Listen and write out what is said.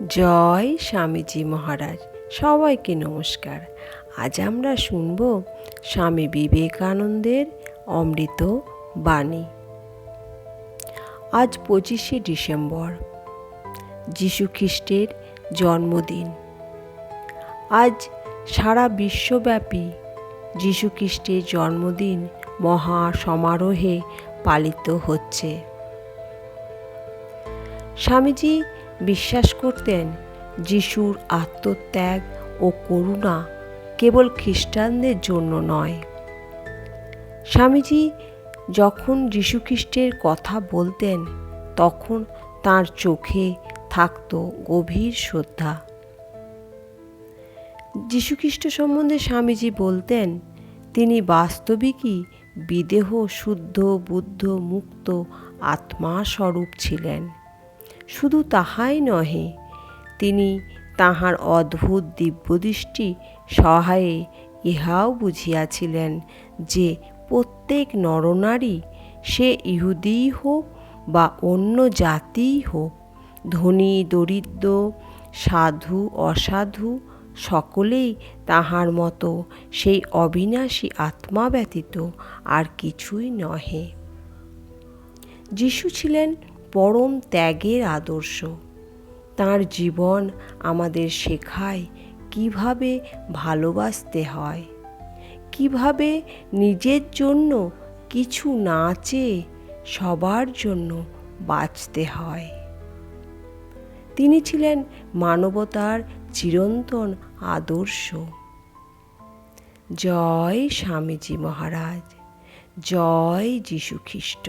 জয় স্বামীজি মহারাজ। সবাইকে নমস্কার। আজ আমরা শুনব স্বামী বিবেকানন্দের অমৃত বাণী। আজ 25শে ডিসেম্বর, যীশু খ্রিস্টের জন্মদিন। আজ সারা বিশ্বব্যাপী যীশু খ্রিস্টের জন্মদিন মহা সমারোহে পালিত হচ্ছে। স্বামীজি বিশ্বাস করতেন যিশুর আত্মত্যাগ ও করুণা কেবল খ্রিস্টানদের জন্য নয়। স্বামীজি যখন যীশুখ্রিস্টের কথা বলতেন তখন তাঁর চোখে থাকত গভীর শ্রদ্ধা। যীশুখ্রিস্ট সম্বন্ধে স্বামীজি বলতেন, তিনি বাস্তবিকই বিদেহ শুদ্ধ বুদ্ধ মুক্ত আত্মা স্বরূপ ছিলেন। শুধু তাহাই নহে, তিনি তাঁহার অদ্ভুত দিব্যদৃষ্টি সহায়ে ইহাও বুঝিয়াছিলেন যে প্রত্যেক নরনারী, সে ইহুদিই হোক বা অন্য জাতিই হোক, ধনী দরিদ্র, সাধু অসাধু, সকলেই তাহার মতো সেই অবিনাশী আত্মা ব্যতীত আর কিছুই নহে। যীশু ছিলেন পরম ত্যাগের আদর্শ। তাঁর জীবন আমাদের শেখায় কিভাবে ভালোবাসতে হয়, কিভাবে নিজের জন্য কিছু না চেয়ে সবার জন্য বাঁচতে হয়। তিনি ছিলেন মানবতার চিরন্তন আদর্শ। জয় স্বামীজি মহারাজ। জয় যীশু খ্রিস্ট।